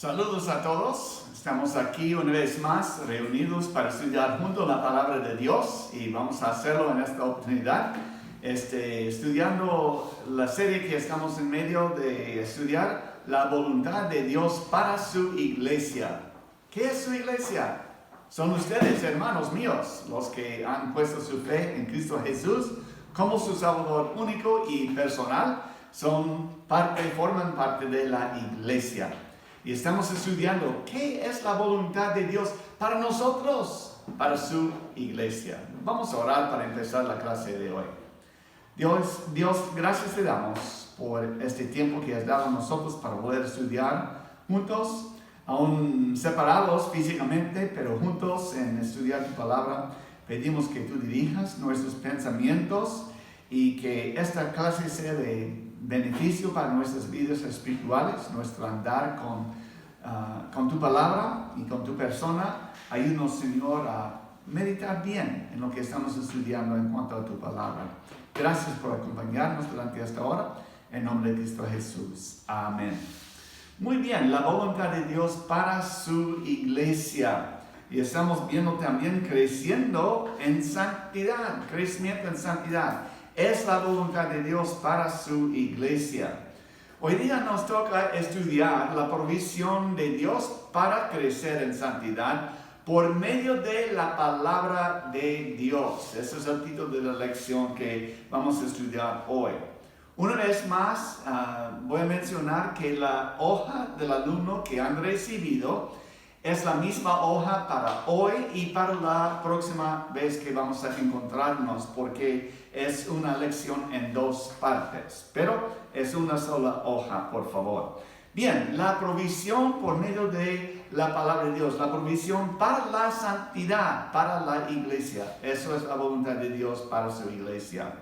Saludos a todos. Estamos aquí una vez más reunidos para estudiar juntos la palabra de Dios y vamos a hacerlo en esta oportunidad. Estudiando la serie que estamos en medio de estudiar, la voluntad de Dios para su iglesia. ¿Qué es su iglesia? Son ustedes, hermanos míos, los que han puesto su fe en Cristo Jesús como su Salvador único y personal. Forman parte de la iglesia. Y estamos estudiando qué es la voluntad de Dios para nosotros, para su iglesia. Vamos a orar para empezar la clase de hoy. Dios, gracias te damos por este tiempo que has dado a nosotros para poder estudiar juntos, aún separados físicamente, pero juntos en estudiar tu palabra. Pedimos que tú dirijas nuestros pensamientos y que esta clase sea de beneficio para nuestras vidas espirituales, nuestro andar con tu palabra y con tu persona. Ayúdanos, Señor, a meditar bien en lo que estamos estudiando en cuanto a tu palabra. Gracias por acompañarnos durante esta hora. En nombre de Cristo Jesús. Amén. Muy bien, la voluntad de Dios para su iglesia. Y estamos viendo también creciendo en santidad, crecimiento en santidad. Es la voluntad de Dios para su iglesia. Hoy día nos toca estudiar la provisión de Dios para crecer en santidad por medio de la palabra de Dios. Ese es el título de la lección que vamos a estudiar hoy. Una vez más, voy a mencionar que la hoja del alumno que han recibido es la misma hoja para hoy y para la próxima vez que vamos a encontrarnos, porque es una lección en dos partes, pero es una sola hoja, por favor. Bien, la provisión por medio de la palabra de Dios, la provisión para la santidad, para la iglesia. Eso es la voluntad de Dios para su iglesia.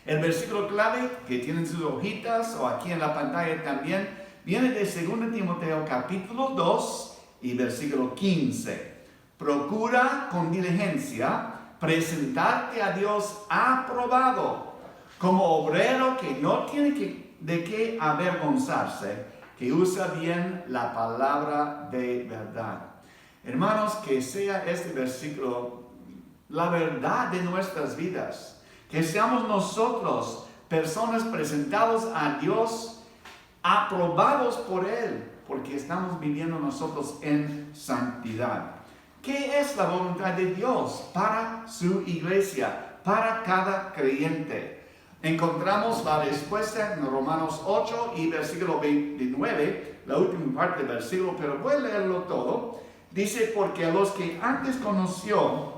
El versículo clave que tienen sus hojitas o aquí en la pantalla también viene de 2 Timoteo capítulo 2 y versículo 15. Procura con diligencia presentarte a Dios aprobado, como obrero que no tiene de qué avergonzarse, que usa bien la palabra de verdad. Hermanos, que sea este versículo la verdad de nuestras vidas, que seamos nosotros personas presentados a Dios, aprobados por Él, porque estamos viviendo nosotros en santidad. ¿Qué es la voluntad de Dios para su iglesia, para cada creyente? Encontramos la respuesta en Romanos 8 y versículo 29, la última parte del versículo, pero voy a leerlo todo. Dice, porque a los que antes conoció,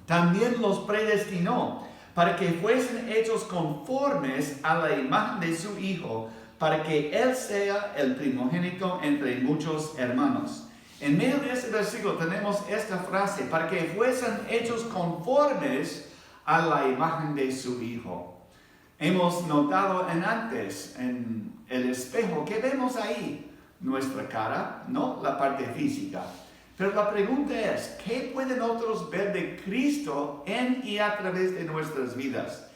también los predestinó, para que fuesen hechos conformes a la imagen de su Hijo, para que Él sea el primogénito entre muchos hermanos. En medio de este versículo tenemos esta frase, para que fuesen hechos conformes a la imagen de su Hijo. Hemos notado antes en el espejo que vemos ahí nuestra cara, ¿no? La parte física. Pero la pregunta es, ¿qué pueden otros ver de Cristo en y a través de nuestras vidas?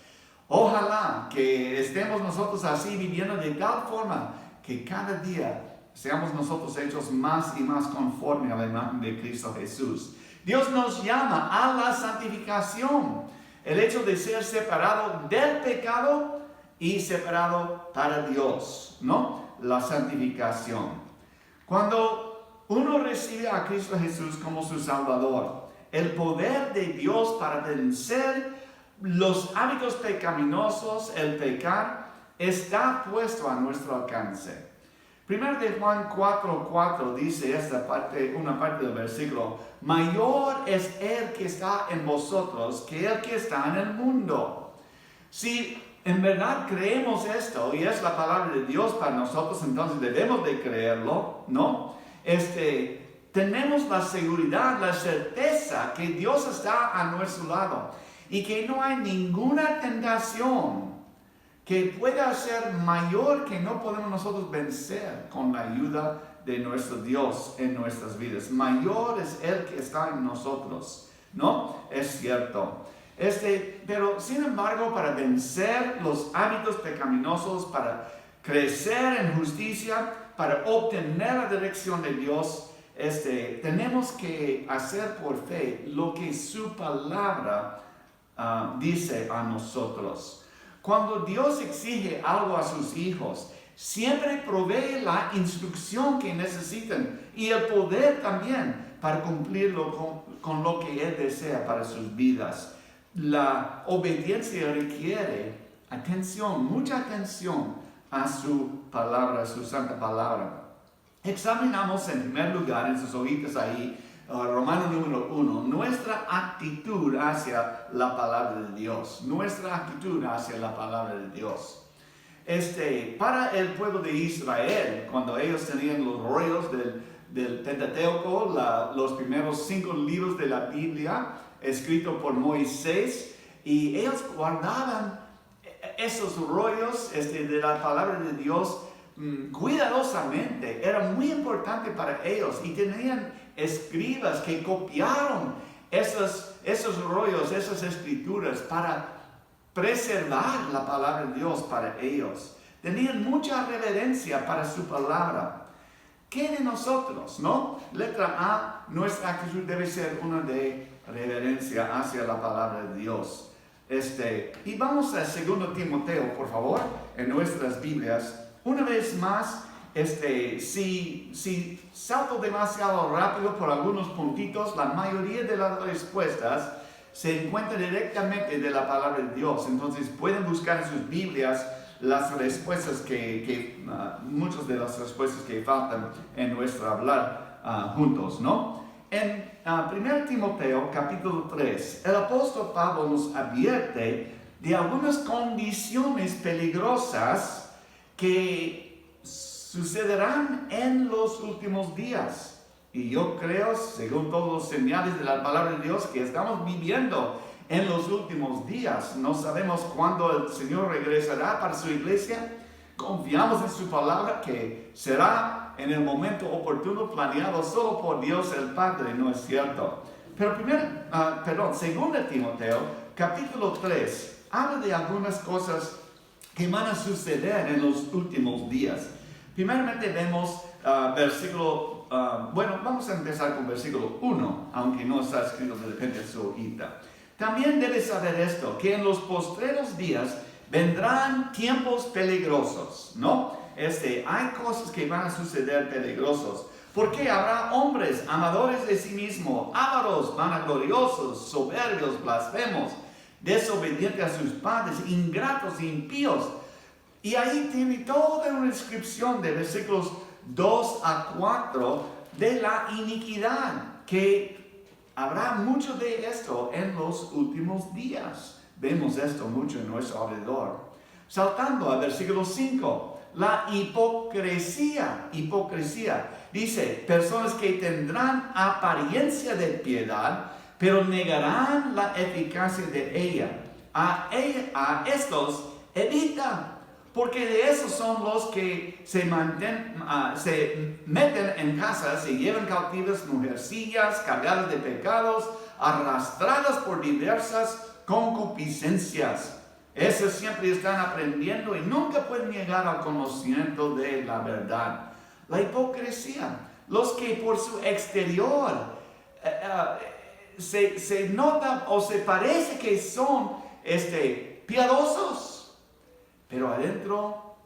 Ojalá que estemos nosotros así viviendo de tal forma que cada día seamos nosotros hechos más y más conforme a la imagen de Cristo Jesús. Dios nos llama a la santificación, el hecho de ser separado del pecado y separado para Dios, ¿no? La santificación. Cuando uno recibe a Cristo Jesús como su Salvador, el poder de Dios para vencer los hábitos pecaminosos, el pecar, está puesto a nuestro alcance. 1 de Juan 4:4 dice una parte del versículo, mayor es el que está en vosotros que el que está en el mundo. Si en verdad creemos esto y es la palabra de Dios para nosotros, entonces debemos de creerlo, ¿no? Tenemos la seguridad, la certeza que Dios está a nuestro lado y que no hay ninguna tentación que pueda ser mayor que no podemos nosotros vencer con la ayuda de nuestro Dios en nuestras vidas. Mayor es el que está en nosotros, ¿no? Es cierto. Pero sin embargo, para vencer los hábitos pecaminosos, para crecer en justicia, para obtener la dirección de Dios, tenemos que hacer por fe lo que su palabra dice a nosotros. Cuando Dios exige algo a sus hijos, siempre provee la instrucción que necesitan y el poder también para cumplirlo con lo que Él desea para sus vidas. La obediencia requiere atención, mucha atención a su palabra, a su santa palabra. Examinamos en primer lugar en sus hojitas ahí, Romanos número 1, nuestra actitud hacia la palabra de Dios. Nuestra actitud hacia la palabra de Dios. Para el pueblo de Israel, cuando ellos tenían los rollos del Pentateuco, los primeros 5 libros de la Biblia, escritos por Moisés, y ellos guardaban esos rollos de la palabra de Dios cuidadosamente. Era muy importante para ellos, y tenían escribas que copiaron esos rollos, esas escrituras, para preservar la palabra de Dios para ellos. Tenían mucha reverencia para su palabra. ¿Qué de nosotros, no? Letra A, nuestra actitud debe ser una de reverencia hacia la palabra de Dios. Y vamos a 2 Timoteo, por favor, en nuestras Biblias. Una vez más, si salto demasiado rápido por algunos puntitos, la mayoría de las respuestas se encuentran directamente de la palabra de Dios. Entonces pueden buscar en sus Biblias las respuestas muchas de las respuestas que faltan en nuestro hablar juntos, ¿no? En 1 Timoteo capítulo 3, el apóstol Pablo nos advierte de algunas condiciones peligrosas que sucederán en los últimos días. Y yo creo, según todos los señales de la palabra de Dios, que estamos viviendo en los últimos días. No sabemos cuándo el Señor regresará para su iglesia. Confiamos en su palabra que será en el momento oportuno, planeado solo por Dios el Padre, ¿no es cierto? Pero 2 Timoteo, capítulo 3, habla de algunas cosas que van a suceder en los últimos días. Primeramente vemos vamos a empezar con versículo 1, aunque no está escrito de repente en su hojita. También debes saber esto, que en los postreros días vendrán tiempos peligrosos, ¿no? Hay cosas que van a suceder peligrosos, porque habrá hombres amadores de sí mismos, ávaros, vanagloriosos, soberbios, blasfemos, desobedientes a sus padres, ingratos e impíos. Y ahí tiene toda una descripción de versículos 2 a 4 de la iniquidad, que habrá mucho de esto en los últimos días. Vemos esto mucho en nuestro alrededor. Saltando al versículo 5, la hipocresía. Dice, personas que tendrán apariencia de piedad, pero negarán la eficacia de ella. A estos evita, porque de esos son los que se meten en casas y llevan cautivas mujercillas cargadas de pecados, arrastradas por diversas concupiscencias. Esos siempre están aprendiendo y nunca pueden llegar al conocimiento de la verdad. La hipocresía, los que por su exterior se nota o se parece que son piadosos, pero adentro,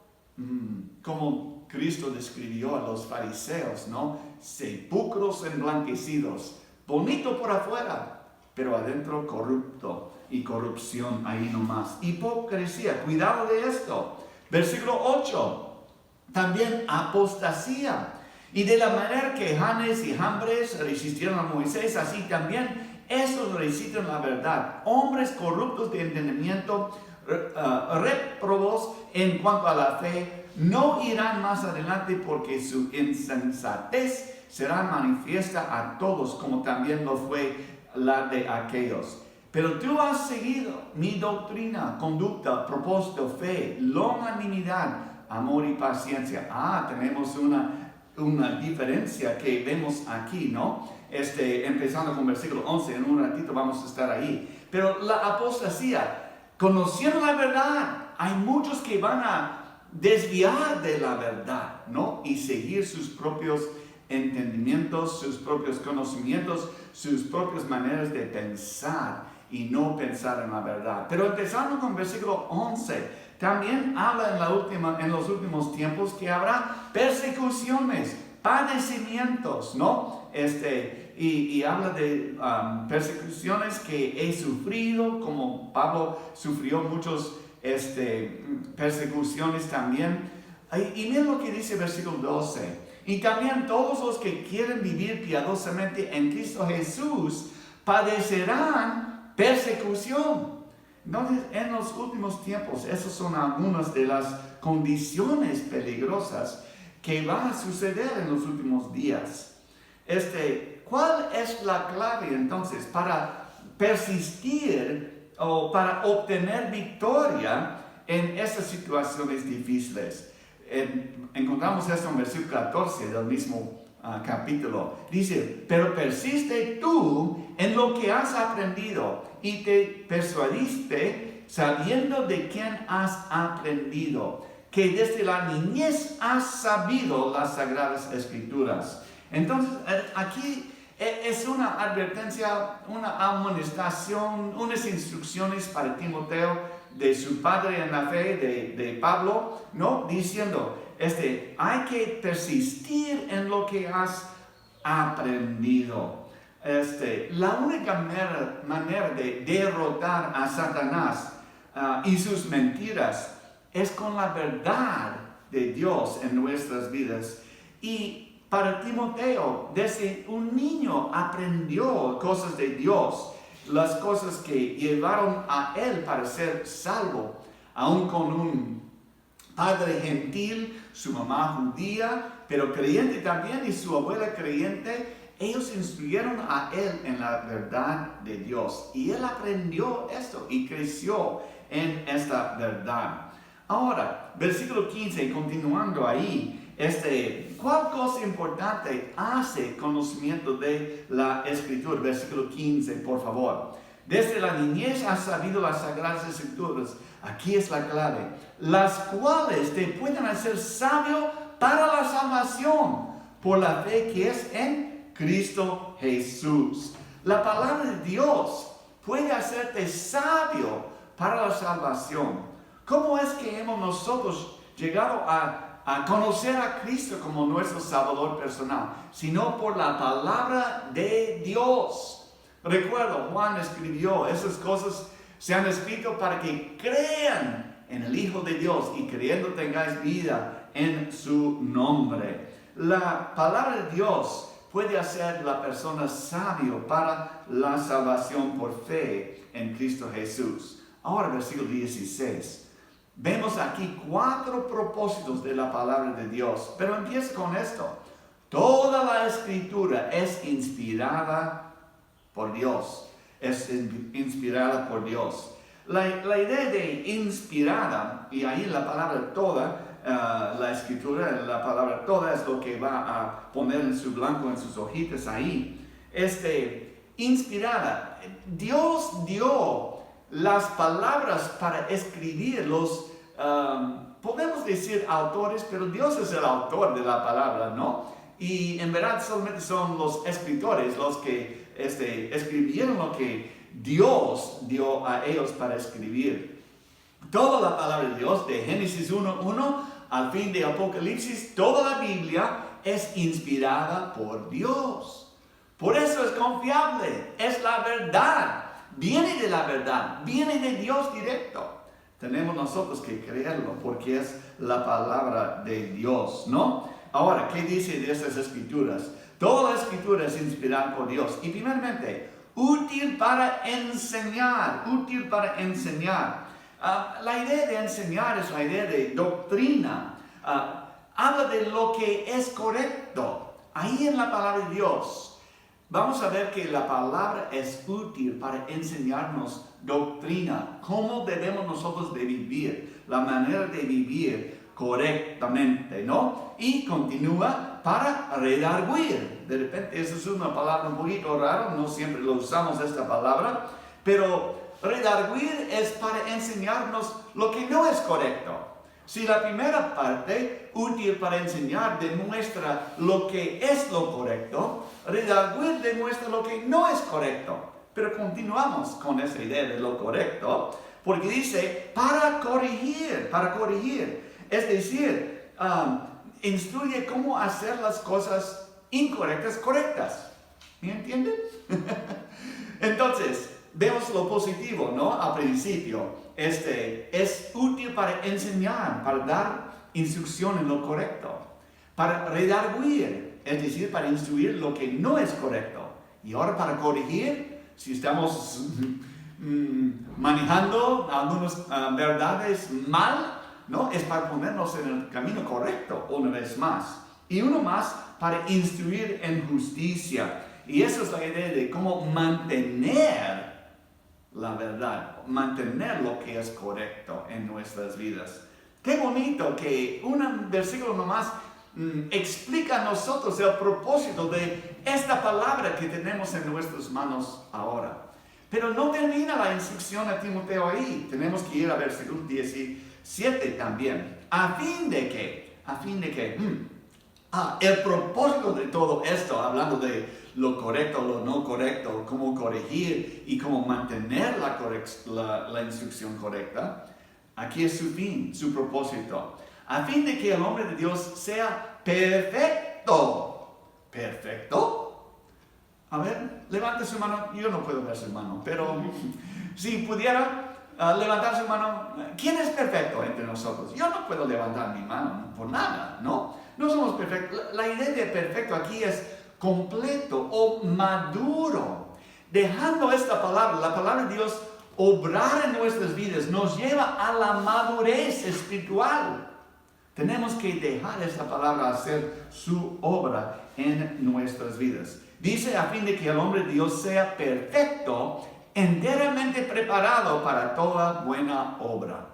como Cristo describió a los fariseos, ¿no? Sepulcros emblanquecidos, bonito por afuera, pero adentro corrupto y corrupción ahí nomás. Hipocresía, cuidado de esto. Versículo 8, también apostasía. Y de la manera que Janes y Jambres resistieron a Moisés, así también estos resisten la verdad. Hombres corruptos de entendimiento, réprobos en cuanto a la fe, no irán más adelante, porque su insensatez será manifiesta a todos, como también lo fue la de aquellos. Pero tú has seguido mi doctrina, conducta, propósito, fe, longanimidad, amor y paciencia. Tenemos una diferencia que vemos aquí, ¿no? Empezando con versículo 11, en un ratito vamos a estar ahí. Pero la apostasía, conociendo la verdad, hay muchos que van a desviar de la verdad, ¿no? Y seguir sus propios entendimientos, sus propios conocimientos, sus propias maneras de pensar y no pensar en la verdad. Pero empezando con versículo 11, también habla en los últimos tiempos que habrá persecuciones, padecimientos, ¿no? Y habla de persecuciones que he sufrido, como Pablo sufrió muchos persecuciones también. Y miren lo que dice el versículo 12. Y también todos los que quieren vivir piadosamente en Cristo Jesús padecerán persecución. Entonces, en los últimos tiempos, esas son algunas de las condiciones peligrosas que van a suceder en los últimos días. ¿Cuál es la clave entonces para persistir o para obtener victoria en estas situaciones difíciles? Encontramos esto en versículo 14 del mismo capítulo. Dice, pero persiste tú en lo que has aprendido y te persuadiste sabiendo de quién has aprendido, que desde la niñez has sabido las Sagradas Escrituras. Entonces, aquí es una advertencia, una amonestación, unas instrucciones para Timoteo de su padre en la fe, de Pablo, ¿no? Diciendo, hay que persistir en lo que has aprendido. La única manera de derrotar a Satanás y sus mentiras es con la verdad de Dios en nuestras vidas. Y para Timoteo, desde un niño aprendió cosas de Dios, las cosas que llevaron a él para ser salvo, aún con un padre gentil, su mamá judía, pero creyente también, y su abuela creyente. Ellos instruyeron a él en la verdad de Dios, y él aprendió esto y creció en esta verdad. Ahora, versículo 15, continuando ahí, ¿cuál cosa importante hace conocimiento de la Escritura? Versículo 15, por favor. Desde la niñez has sabido las Sagradas Escrituras. Aquí es la clave. Las cuales te pueden hacer sabio para la salvación por la fe que es en Cristo Jesús. La palabra de Dios puede hacerte sabio para la salvación. ¿Cómo es que hemos nosotros llegado a conocer a Cristo como nuestro Salvador personal? Sino por la palabra de Dios. Recuerdo, Juan escribió, esas cosas se han escrito para que crean en el Hijo de Dios y creyendo tengáis vida en su nombre. La palabra de Dios puede hacer la persona sabio para la salvación por fe en Cristo Jesús. Ahora, versículo 16. Vemos aquí 4 propósitos de la palabra de Dios, pero empieza con esto. Toda la Escritura es inspirada por Dios. Es inspirada por Dios. La idea de inspirada, y ahí la palabra toda, la Escritura, la palabra toda es lo que va a poner en su blanco, en sus hojitas ahí. Inspirada. Dios dio las palabras para escribir podemos decir autores, pero Dios es el autor de la palabra, ¿no? Y en verdad solamente son los escritores los que escribieron lo que Dios dio a ellos para escribir. Toda la palabra de Dios, de Génesis 1:1 al fin de Apocalipsis, toda la Biblia es inspirada por Dios. Por eso es confiable, es la verdad, viene de la verdad, viene de Dios directo. Tenemos nosotros que creerlo porque es la palabra de Dios, ¿no? Ahora, ¿qué dice de estas escrituras? Toda la escritura es inspirada por Dios. Y primeramente, útil para enseñar, útil para enseñar. La idea de enseñar es la idea de doctrina. Habla de lo que es correcto. Ahí en la palabra de Dios, vamos a ver que la palabra es útil para enseñarnos doctrina. Cómo debemos nosotros de vivir, la manera de vivir correctamente, ¿no? Y continúa para redarguir. De repente, esa es una palabra un poquito rara, no siempre lo usamos esta palabra, pero redarguir es para enseñarnos lo que no es correcto. Si la primera parte, útil para enseñar, demuestra lo que es lo correcto, redarguir demuestra lo que no es correcto. Pero continuamos con esa idea de lo correcto, porque dice, para corregir. Es decir, instruye cómo hacer las cosas incorrectas, correctas. ¿Me entienden? Entonces, vemos lo positivo, ¿no? Al principio, es útil para enseñar, para dar instrucción en lo correcto, para redarguir, es decir, para instruir lo que no es correcto. Y ahora para corregir, si estamos manejando algunas verdades mal, ¿no? Es para ponernos en el camino correcto una vez más. Y uno más, para instruir en justicia. Y esa es la idea de cómo mantener la verdad, mantener lo que es correcto en nuestras vidas. Qué bonito que un versículo nomás explica a nosotros el propósito de esta palabra que tenemos en nuestras manos ahora. Pero no termina la instrucción a Timoteo ahí. Tenemos que ir a versículo 17 también. A fin de que, el propósito de todo esto, hablando de lo correcto, lo no correcto, cómo corregir y cómo mantener la instrucción correcta, aquí es su fin, su propósito. A fin de que el hombre de Dios sea perfecto. ¿Perfecto? A ver, levante su mano. Yo no puedo ver su mano, pero si pudiera levantar su mano, ¿quién es perfecto entre nosotros? Yo no puedo levantar mi mano por nada, ¿no? No somos perfectos. La idea de perfecto aquí es completo o maduro. Dejando esta palabra, la palabra de Dios, obrar en nuestras vidas, nos lleva a la madurez espiritual. Tenemos que dejar esta palabra hacer su obra en nuestras vidas. Dice, a fin de que el hombre de Dios sea perfecto, enteramente preparado para toda buena obra.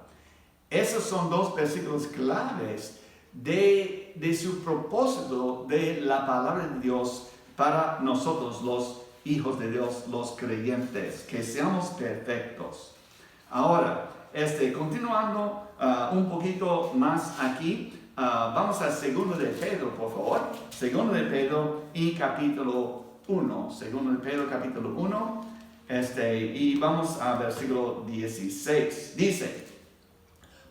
Esos son dos versículos claves de su propósito de la palabra de Dios para nosotros, los hijos de Dios, los creyentes, que seamos perfectos. Ahora, continuando un poquito más aquí, vamos a 2 de Pedro, por favor. 2 de Pedro y capítulo 1. 2 de Pedro, capítulo 1. Y vamos a versículo 16. Dice,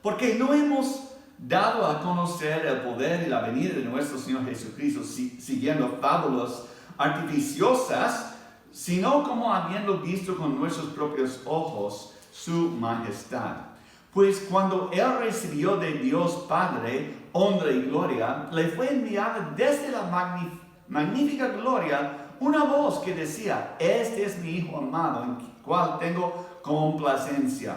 porque no hemos dado a conocer el poder y la venida de nuestro Señor Jesucristo siguiendo fábulas artificiosas, sino como habiendo visto con nuestros propios ojos su majestad. Pues cuando Él recibió de Dios Padre honra y gloria, le fue enviada desde la magnífica gloria una voz que decía, este es mi Hijo amado, en el cual tengo complacencia.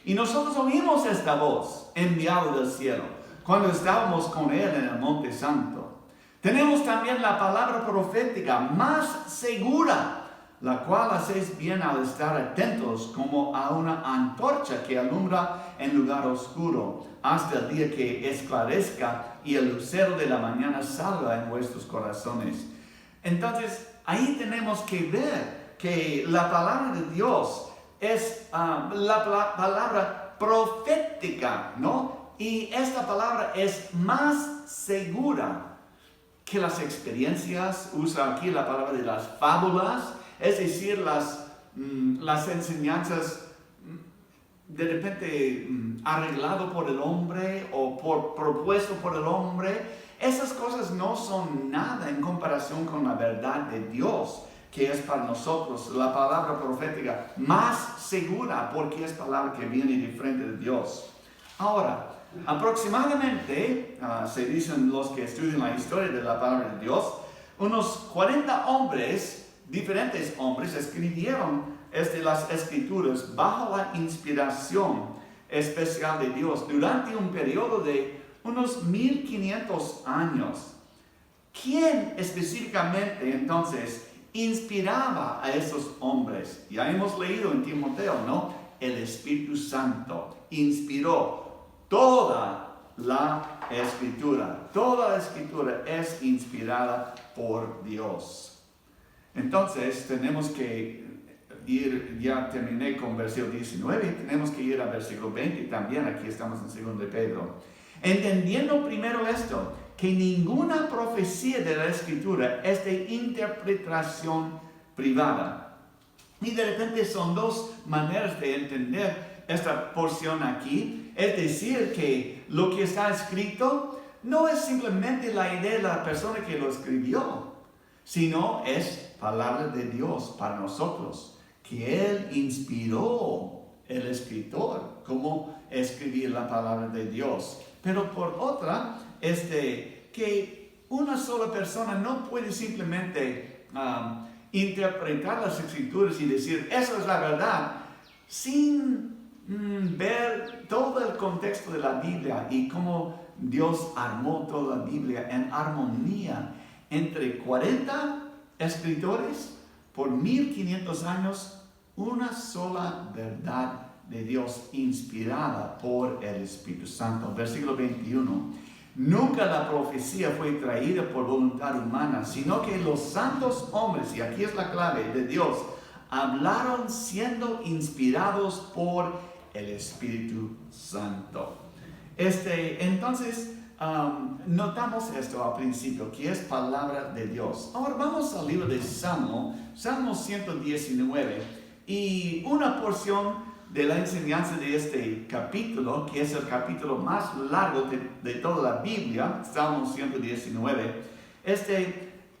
Y nosotros oímos esta voz enviada del cielo, cuando estábamos con Él en el Monte Santo. Tenemos también la palabra profética más segura, la cual hacéis bien al estar atentos como a una antorcha que alumbra en lugar oscuro, hasta el día que esclarezca y el lucero de la mañana salga en vuestros corazones. Entonces, ahí tenemos que ver que la palabra de Dios es la palabra profética, ¿no? Y esta palabra es más segura que las experiencias. Usa aquí la palabra de las fábulas, es decir, las enseñanzas de repente arreglado por el hombre o propuesto por el hombre. Esas cosas no son nada en comparación con la verdad de Dios, que es para nosotros la palabra profética más segura, porque es palabra que viene de frente de Dios. Ahora, aproximadamente, se dicen los que estudian la historia de la palabra de Dios, unos 40 hombres, diferentes hombres, escribieron las escrituras bajo la inspiración especial de Dios durante un periodo de unos 1500 años. ¿Quién específicamente entonces inspiraba a esos hombres? Ya hemos leído en Timoteo, ¿no? El Espíritu Santo inspiró toda la Escritura. Toda la Escritura es inspirada por Dios. Entonces tenemos que ir, ya terminé con versículo 19, tenemos que ir a versículo 20 también. Aquí estamos en 2 de Pedro. entendiendo primero esto, que ninguna profecía de la Escritura es de interpretación privada. Y de repente son dos maneras de entender esta porción aquí. Es decir, que lo que está escrito no es simplemente la idea de la persona que lo escribió, sino es palabra de Dios para nosotros, que Él inspiró el escritor cómo escribir la palabra de Dios. Pero por otra, que una sola persona no puede simplemente interpretar las escrituras y decir, eso es la verdad, sin ver todo el contexto de la Biblia y cómo Dios armó toda la Biblia en armonía entre 40 escritores por 1500 años, una sola verdad de Dios inspirada por el Espíritu Santo. Versículo 21. Nunca la profecía fue traída por voluntad humana, sino que los santos hombres, y aquí es la clave de Dios, hablaron siendo inspirados por el Espíritu Santo. Entonces, notamos esto al principio, que es palabra de Dios. Ahora vamos al libro de Salmo 119, y una porción de la enseñanza de este capítulo, que es el capítulo más largo de toda la Biblia, Salmo 119,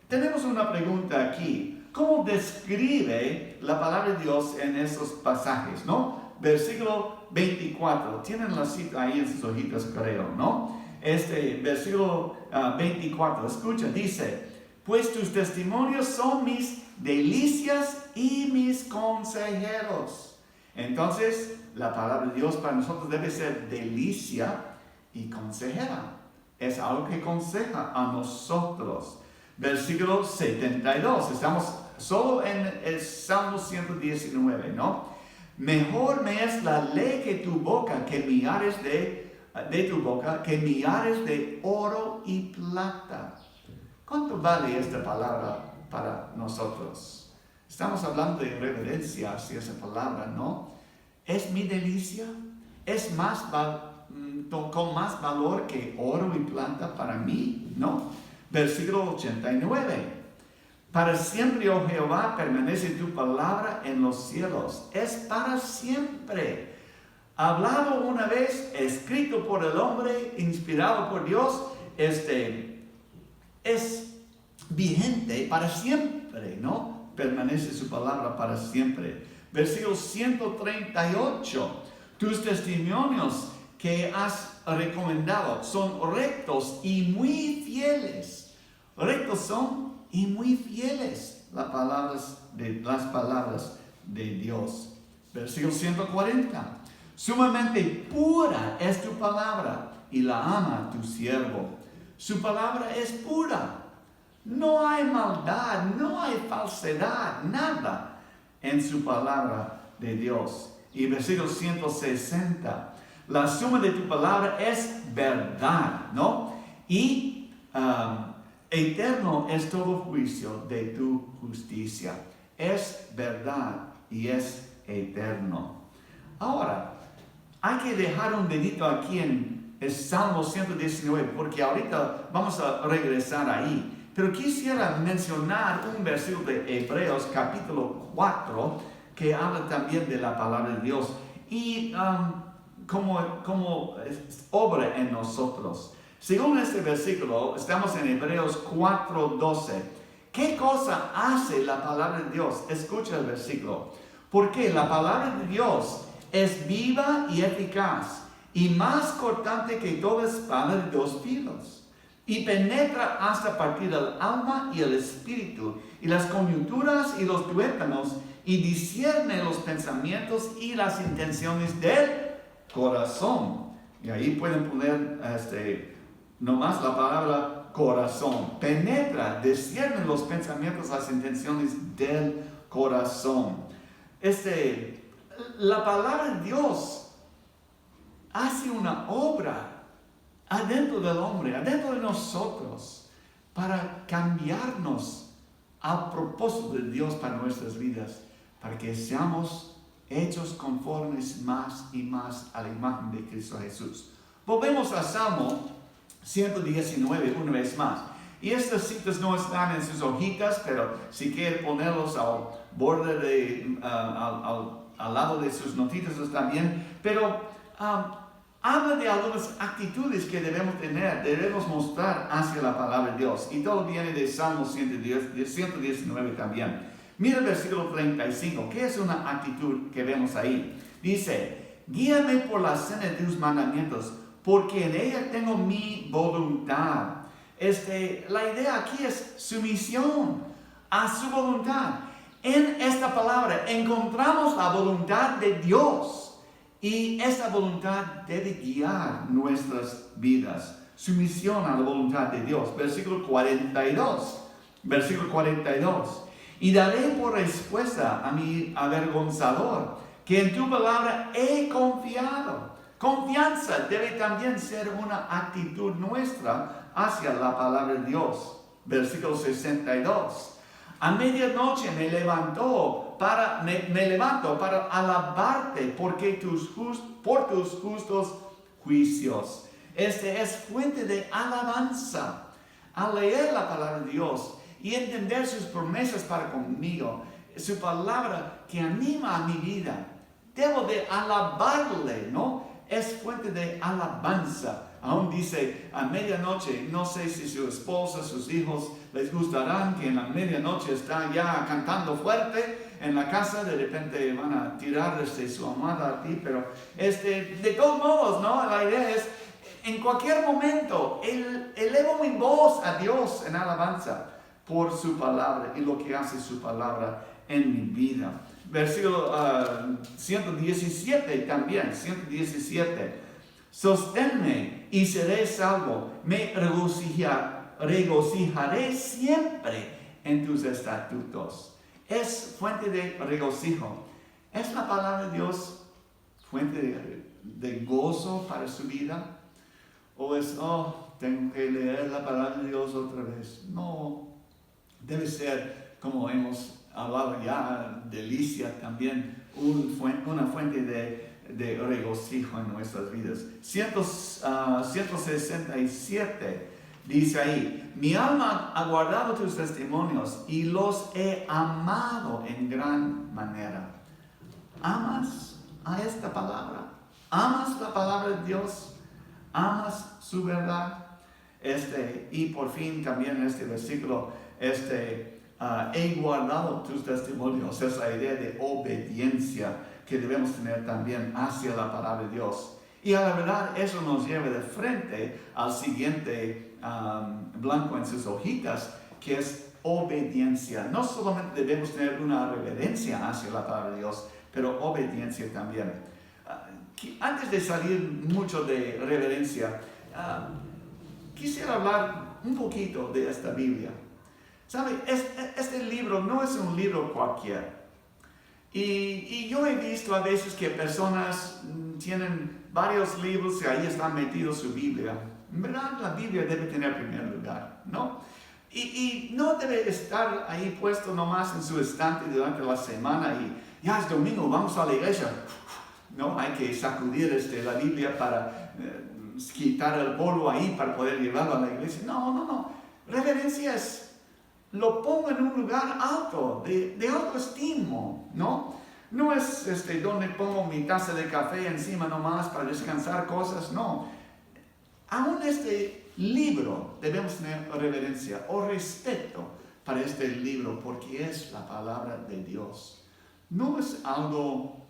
tenemos una pregunta aquí. ¿Cómo describe la palabra de Dios en esos pasajes, no? Versículo 24, tienen la cita ahí en sus hojitas, creo, ¿no? Versículo 24, escucha, dice, pues tus testimonios son mis delicias y mis consejeros. Entonces, la palabra de Dios para nosotros debe ser delicia y consejera. Es algo que aconseja a nosotros. Versículo 72, estamos solo en el Salmo 119, ¿no? Mejor me es la ley que tu boca, que millares de tu boca, que millares de oro y plata. ¿Cuánto vale esta palabra para nosotros? Estamos hablando de reverencia hacia esa palabra, ¿no? ¿Es mi delicia? ¿Es con más valor que oro y plata para mí? ¿No? Versículo 89. Para siempre, oh Jehová, permanece tu palabra en los cielos. Es para siempre. Hablado una vez, escrito por el hombre, inspirado por Dios, es vigente para siempre, ¿no? Permanece su palabra para siempre. Versículo 138. Tus testimonios que has recomendado son rectos y muy fieles. Rectos son y muy fieles las palabras de Dios. Versículo 140. Sumamente pura es tu palabra y la ama tu siervo. Su palabra es pura. No hay maldad, no hay falsedad, nada en su palabra de Dios. Y versículo 160. La suma de tu palabra es verdad, ¿no? Y eterno es todo juicio de tu justicia. Es verdad y es eterno. Ahora, hay que dejar un dedito aquí en el Salmo 119, porque ahorita vamos a regresar ahí. Pero quisiera mencionar un versículo de Hebreos capítulo 4 que habla también de la palabra de Dios y como obra en nosotros. Según este versículo, estamos en Hebreos 4:12. ¿Qué cosa hace la palabra de Dios? Escucha el versículo. Porque la palabra de Dios es viva y eficaz y más cortante que toda espada de dos filos. Y penetra hasta partir el alma y el espíritu, y las coyunturas y los tuétanos, y discierne los pensamientos y las intenciones del corazón. Y ahí pueden poner nomás la palabra corazón. Penetra, discierne los pensamientos, las intenciones del corazón. La palabra de Dios hace una obra adentro del hombre, adentro de nosotros, para cambiarnos al propósito de Dios para nuestras vidas, para que seamos hechos conformes más y más a la imagen de Cristo Jesús. Volvemos a Salmo 119 una vez más. Y estas citas no están en sus hojitas, pero si quiere ponerlos al borde al lado de sus notitas está bien. Pero habla de algunas actitudes que debemos tener, debemos mostrar hacia la palabra de Dios. Y todo viene de Salmo 119 también. Mira el versículo 35, que es una actitud que vemos ahí. Dice, guíame por la senda de tus mandamientos, porque en ella tengo mi voluntad. La idea aquí es sumisión a su voluntad. En esta palabra encontramos la voluntad de Dios y esta voluntad debe guiar nuestras vidas. Sumisión a la voluntad de Dios. Versículo 42. Versículo 42. Y daré por respuesta a mi avergonzador que en tu palabra he confiado. Confianza debe también ser una actitud nuestra hacia la palabra de Dios. Versículo 62. A medianoche me levanto para alabarte por tus justos juicios. Es fuente de alabanza. Al leer la palabra de Dios y entender sus promesas para conmigo, su palabra que anima a mi vida, debo de alabarle, ¿no? Es fuente de alabanza. Aún dice, a medianoche, no sé si su esposa, sus hijos les gustarán que en la medianoche están ya cantando fuerte en la casa, de repente van a tirar su amada a ti, pero de todos modos, ¿no? La idea es, en cualquier momento, elevo mi voz a Dios en alabanza por su palabra y lo que hace su palabra en mi vida. Versículo 117 también, 117. Sosténme y seré salvo, me regocijaré siempre en tus estatutos. Es fuente de regocijo. ¿Es la palabra de Dios fuente de gozo para su vida? ¿O es, tengo que leer la palabra de Dios otra vez? No, debe ser, como hemos hablado ya, delicia también, una fuente de regocijo en nuestras vidas. 167 dice ahí, mi alma ha guardado tus testimonios y los he amado en gran manera. ¿Amas a esta palabra? ¿Amas la palabra de Dios? ¿Amas su verdad? Y por fin también este versículo, he guardado tus testimonios. Es la idea de obediencia que debemos tener también hacia la palabra de Dios. Y a la verdad, eso nos lleva de frente al siguiente blanco en sus hojitas, que es obediencia. No solamente debemos tener una reverencia hacia la palabra de Dios, pero obediencia también. Antes de salir mucho de reverencia, quisiera hablar un poquito de esta Biblia. ¿Sabe? Este libro no es un libro cualquiera. Y yo he visto a veces que personas tienen varios libros y ahí está metido su Biblia. En verdad, la Biblia debe tener primer lugar, ¿no? Y no debe estar ahí puesto nomás en su estante durante la semana y ya es domingo, vamos a la iglesia. No, hay que sacudir la Biblia para quitar el polvo ahí para poder llevarlo a la iglesia. No. Reverencia es, lo pongo en un lugar alto, de autoestimo, ¿no? No es donde pongo mi taza de café encima nomás para descansar cosas, no. Aún este libro debemos tener reverencia o respeto para este libro porque es la palabra de Dios. No es algo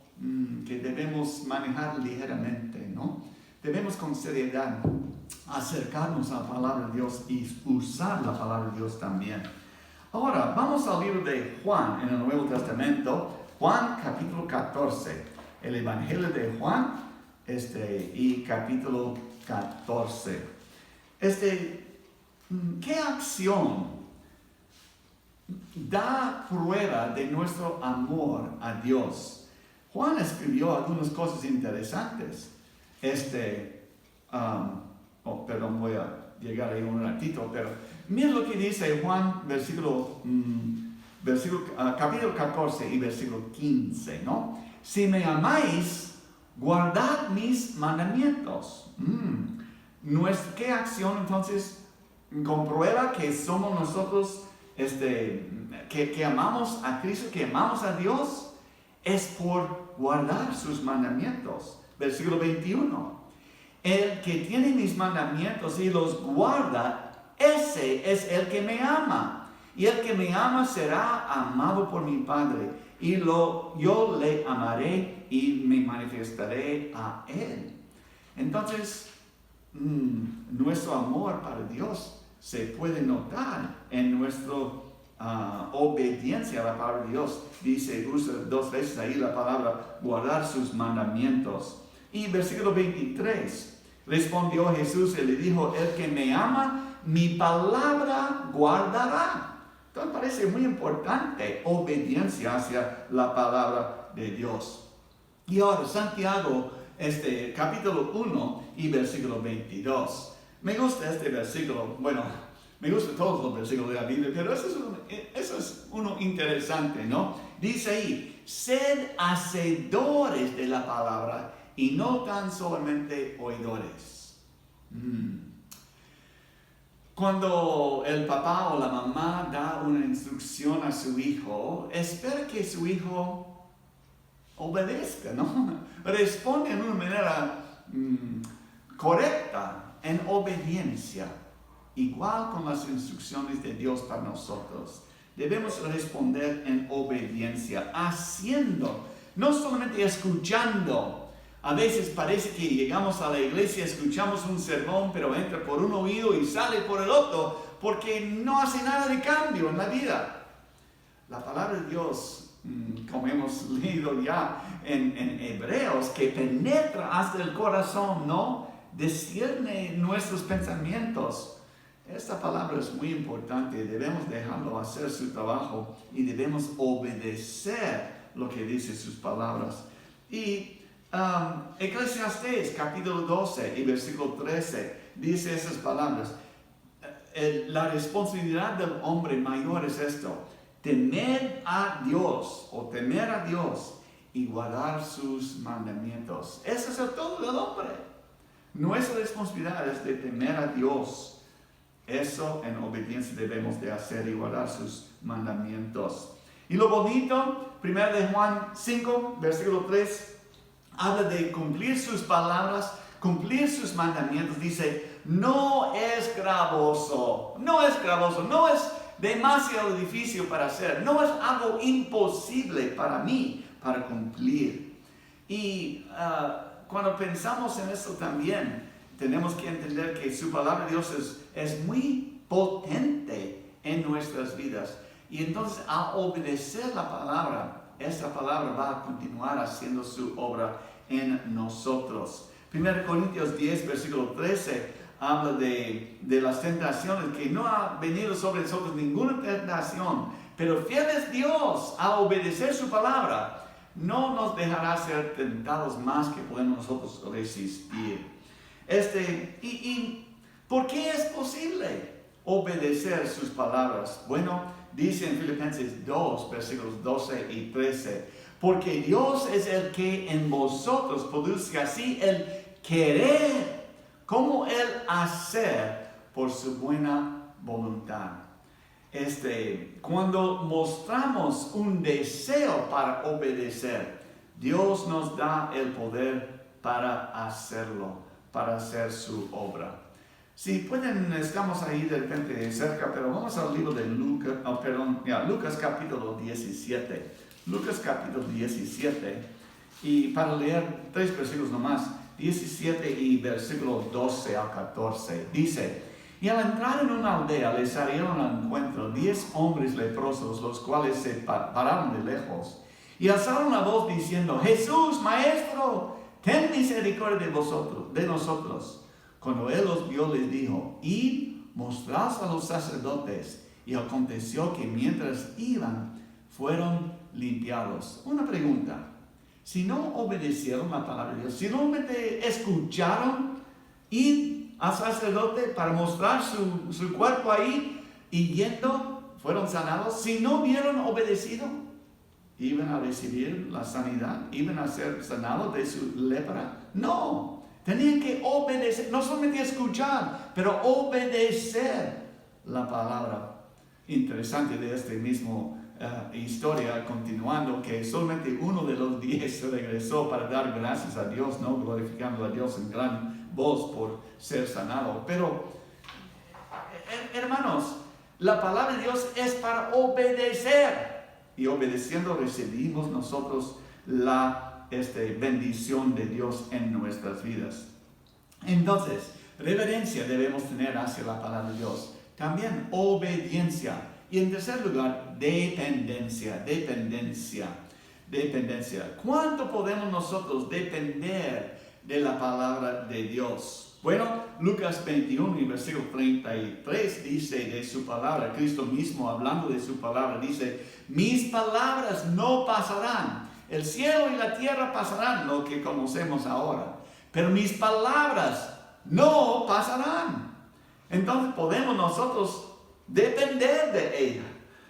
que debemos manejar ligeramente, ¿no? Debemos con seriedad acercarnos a la palabra de Dios y usar la palabra de Dios también. Ahora, vamos al libro de Juan en el Nuevo Testamento, Juan capítulo 14, el Evangelio de Juan, y capítulo 14. ¿Qué acción da prueba de nuestro amor a Dios? Juan escribió algunas cosas interesantes. Voy a llegar ahí un ratito, pero mira lo que dice Juan, capítulo 14 y versículo 15, ¿no? Si me amáis, guardad mis mandamientos. ¿Qué acción entonces comprueba que somos nosotros, que amamos a Cristo, que amamos a Dios? Es por guardar sus mandamientos. Versículo 21. El que tiene mis mandamientos y los guarda, ese es el que me ama. Y el que me ama será amado por mi Padre. Y yo le amaré y me manifestaré a él. Entonces, nuestro amor para Dios se puede notar en nuestra obediencia a la palabra de Dios. Usa 2 veces ahí la palabra guardar sus mandamientos. Y versículo 23, respondió Jesús y le dijo, el que me ama, mi palabra guardará. Entonces parece muy importante obediencia hacia la palabra de Dios. Y ahora Santiago, capítulo 1 y versículo 22. Me gusta este versículo, bueno, me gustan todos los versículos de la Biblia, pero eso es uno interesante, ¿no? Dice ahí, sed hacedores de la palabra y no tan solamente oidores. Cuando el papá o la mamá da una instrucción a su hijo, espera que su hijo obedezca, ¿no? Responde en una manera correcta, en obediencia. Igual con las instrucciones de Dios para nosotros. Debemos responder en obediencia, haciendo, no solamente escuchando. A veces parece que llegamos a la iglesia, escuchamos un sermón, pero entra por un oído y sale por el otro, porque no hace nada de cambio en la vida. La palabra de Dios, como hemos leído ya en Hebreos, que penetra hasta el corazón, ¿no? Discierne nuestros pensamientos. Esta palabra es muy importante, debemos dejarlo hacer su trabajo y debemos obedecer lo que dice sus palabras. Y Eclesiastés capítulo 12 y versículo 13 dice esas palabras. La responsabilidad del hombre mayor es esto: temer a Dios y guardar sus mandamientos. Eso es el todo del hombre. Nuestra responsabilidad es de temer a Dios. Eso en obediencia debemos de hacer y guardar sus mandamientos. Y lo bonito, 1 de Juan 5, versículo 3, habla de cumplir sus palabras, cumplir sus mandamientos. Dice, no es gravoso, no es demasiado difícil para hacer, no es algo imposible para mí, para cumplir. Y cuando pensamos en esto también, tenemos que entender que su palabra de Dios es muy potente en nuestras vidas. Y entonces, al obedecer la palabra, esta palabra va a continuar haciendo su obra en nosotros. 1 Corintios 10, versículo 13, habla de las tentaciones, que no ha venido sobre nosotros ninguna tentación, pero fiel es Dios a obedecer su palabra. No nos dejará ser tentados más que podemos nosotros resistir. ¿Por qué es posible obedecer sus palabras? Bueno, dice en Filipenses 2, versículos 12 y 13, porque Dios es el que en vosotros produce así el querer como el hacer por su buena voluntad. Cuando mostramos un deseo para obedecer, Dios nos da el poder para hacerlo, para hacer su obra. Si pueden, estamos ahí de repente cerca, pero vamos al libro de Lucas capítulo 17. Lucas capítulo 17, y para leer 3 versículos nomás, 17 y versículo 12 al 14, dice, y al entrar en una aldea les salieron al encuentro 10 hombres leprosos, los cuales se pararon de lejos, y alzaron la voz diciendo, Jesús, Maestro, ten misericordia de nosotros. Cuando él los vio, les dijo, id, mostraos a los sacerdotes. Y aconteció que mientras iban, fueron limpiados. Una pregunta: si no obedecieron la palabra de Dios, si no escucharon, id al sacerdote para mostrar su cuerpo ahí, y yendo, fueron sanados, si no hubieron obedecido. iban a recibir la sanidad, iban a ser sanados de su lepra. No, tenían que obedecer, no solamente escuchar, pero obedecer la palabra. Interesante de este mismo historia, continuando, que solamente uno de los 10 regresó para dar gracias a Dios, ¿no? Glorificando a Dios en gran voz por ser sanado. Pero, hermanos, la palabra de Dios es para obedecer. Y obedeciendo recibimos nosotros la bendición de Dios en nuestras vidas. Entonces, reverencia debemos tener hacia la palabra de Dios. También obediencia. Y en tercer lugar, dependencia. ¿Cuánto podemos nosotros depender de la palabra de Dios? Bueno, Lucas 21 y versículo 33 dice de su palabra, Cristo mismo hablando de su palabra, dice: mis palabras no pasarán. El cielo y la tierra pasarán, lo que conocemos ahora, pero mis palabras no pasarán. Entonces podemos nosotros depender de ella,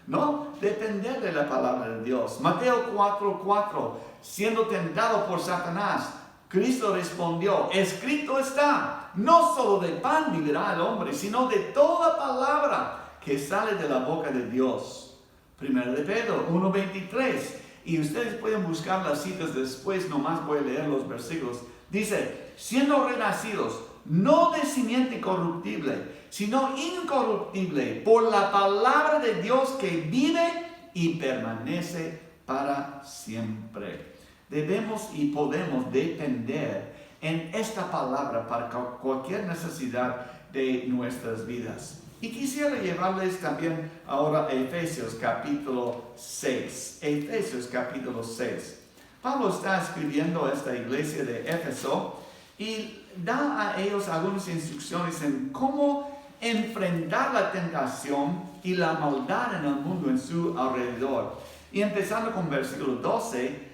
¿no? Depender de la palabra de Dios. Mateo 4:4, siendo tentado por Satanás, Cristo respondió: escrito está, no solo de pan vivirá el hombre, sino de toda palabra que sale de la boca de Dios. 1 de Pedro 1:23, y ustedes pueden buscar las citas después, nomás voy a leer los versículos. Dice: siendo renacidos, no de simiente corruptible, sino incorruptible, por la palabra de Dios que vive y permanece para siempre. Debemos y podemos depender en esta palabra para cualquier necesidad de nuestras vidas. Y quisiera llevarles también ahora a Efesios capítulo 6. Efesios capítulo 6. Pablo está escribiendo a esta iglesia de Éfeso y da a ellos algunas instrucciones en cómo enfrentar la tentación y la maldad en el mundo en su alrededor. Y empezando con versículo 12,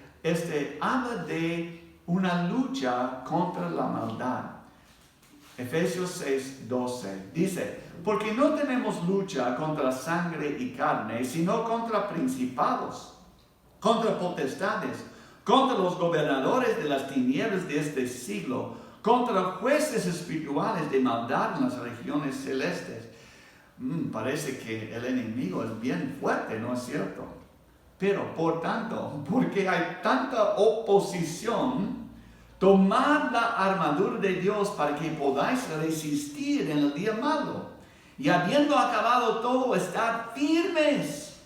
habla de una lucha contra la maldad. Efesios 6:12 dice: porque no tenemos lucha contra sangre y carne, sino contra principados, contra potestades, contra los gobernadores de las tinieblas de este siglo, contra jueces espirituales de maldad en las regiones celestes. Parece que el enemigo es bien fuerte, ¿no es cierto? Pero por tanto, porque hay tanta oposición, tomad la armadura de Dios para que podáis resistir en el día malo. Y habiendo acabado todo, estad firmes.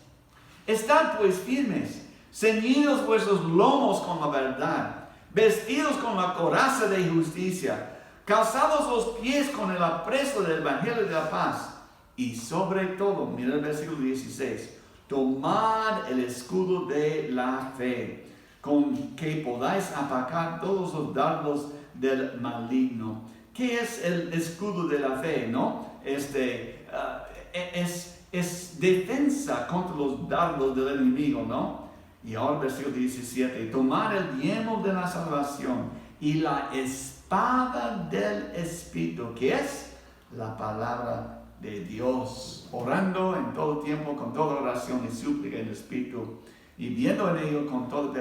Estad pues firmes, ceñidos vuestros lomos con la verdad, vestidos con la coraza de justicia, calzados los pies con el apresto del evangelio de la paz. Y sobre todo, mira el versículo 16, tomad el escudo de la fe, con que podáis apacar todos los dardos del maligno. ¿Qué es el escudo de la fe, no? Es defensa contra los dardos del enemigo, ¿no? Y ahora versículo 17, tomar el yelmo de la salvación y la espada del Espíritu, que es la palabra de Dios, orando en todo tiempo con toda oración y súplica en el Espíritu, y viendo en ello con toda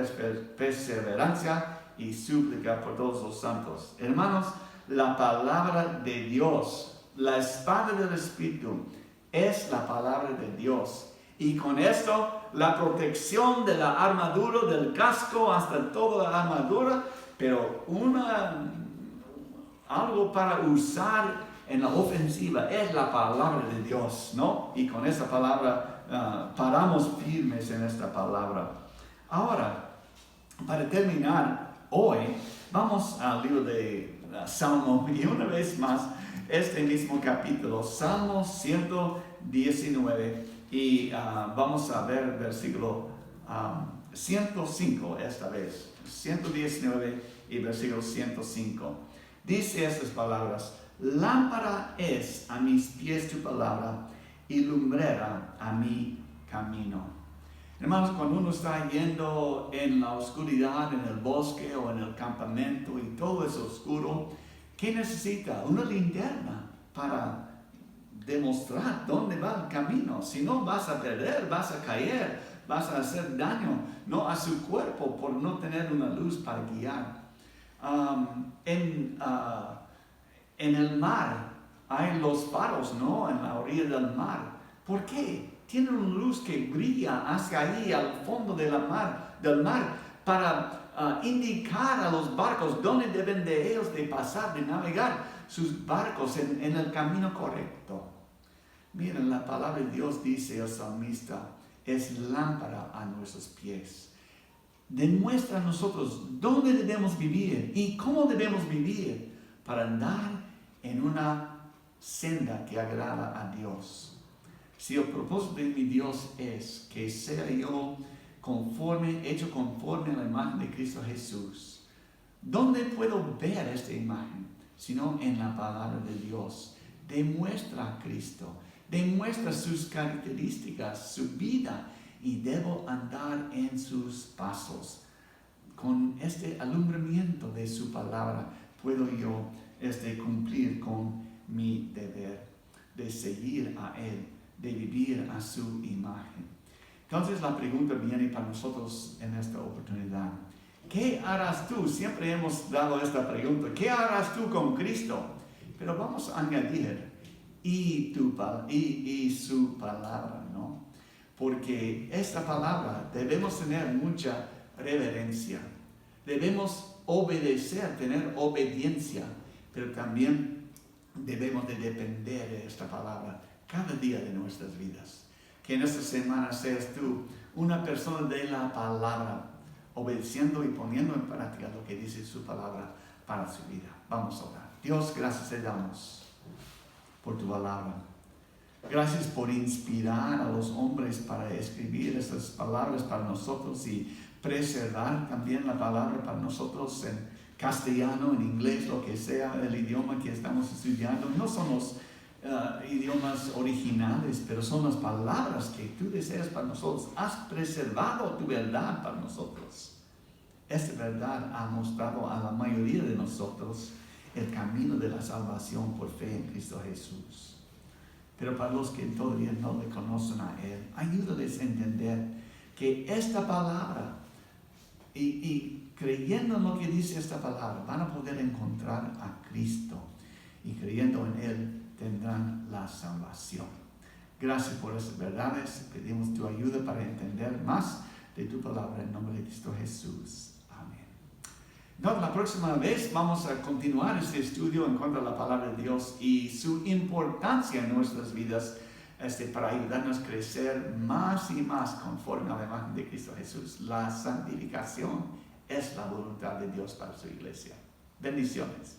perseverancia y súplica por todos los santos. Hermanos, la palabra de Dios, la espada del Espíritu, es la palabra de Dios. Y con esto, la protección de la armadura, del casco hasta toda la armadura, pero algo para usar en la ofensiva es la palabra de Dios, ¿no? Y con esta palabra paramos firmes en esta palabra. Ahora, para terminar hoy, vamos al libro de Salmo, y una vez más, este mismo capítulo, Salmo 119, y vamos a ver versículo 105 esta vez, 119 y versículo 105. Dice estas palabras: lámpara es a mis pies tu palabra y lumbrera a mi camino. Hermanos, cuando uno está yendo en la oscuridad, en el bosque o en el campamento y todo es oscuro, ¿qué necesita? Una linterna para demostrar dónde va el camino. Si no, vas a perder, vas a caer, vas a hacer daño, no a su cuerpo por no tener una luz para guiar. En el mar hay los faros, ¿no? En la orilla del mar. ¿Por qué? Tienen una luz que brilla hacia ahí, al fondo del mar, para indicar a los barcos dónde deben de ellos de pasar, de navegar sus barcos en el camino correcto. Miren, la palabra de Dios, dice el salmista, es lámpara a nuestros pies. Demuestra a nosotros dónde debemos vivir y cómo debemos vivir para andar en una senda que agrada a Dios. Si el propósito de mi Dios es que sea yo hecho conforme a la imagen de Cristo Jesús, ¿dónde puedo ver esta imagen? Sino en la palabra de Dios. Demuestra a Cristo, demuestra sus características, su vida, y debo andar en sus pasos. Con este alumbramiento de su palabra puedo yo cumplir con mi deber de seguir a Él, de vivir a su imagen. Entonces la pregunta viene para nosotros en esta oportunidad. ¿Qué harás tú? Siempre hemos dado esta pregunta. ¿Qué harás tú con Cristo? Pero vamos a añadir y su palabra, ¿no? Porque esta palabra debemos tener mucha reverencia. Debemos obedecer, tener obediencia, pero también debemos de depender de esta palabra cada día de nuestras vidas. Que en esta semana seas tú una persona de la palabra, obedeciendo y poniendo en práctica lo que dice su palabra para su vida. Vamos a orar. Dios, gracias te damos por tu palabra. Gracias por inspirar a los hombres para escribir esas palabras para nosotros y preservar también la palabra para nosotros en castellano, en inglés, lo que sea el idioma que estamos estudiando. No son los idiomas originales, pero son las palabras que tú deseas para nosotros. Has preservado tu verdad para nosotros. Esta verdad ha mostrado a la mayoría de nosotros el camino de la salvación por fe en Cristo Jesús. Pero para los que todavía no le conocen a Él, ayúdales a entender que esta palabra y creyendo en lo que dice esta palabra, van a poder encontrar a Cristo, y creyendo en Él tendrán la salvación. Gracias por esas verdades. Pedimos tu ayuda para entender más de tu palabra en nombre de Cristo Jesús. Amén. Entonces, la próxima vez vamos a continuar este estudio en cuanto a la palabra de Dios y su importancia en nuestras vidas para ayudarnos a crecer más y más conforme a la imagen de Cristo Jesús. La santificación es la voluntad de Dios para su iglesia. Bendiciones.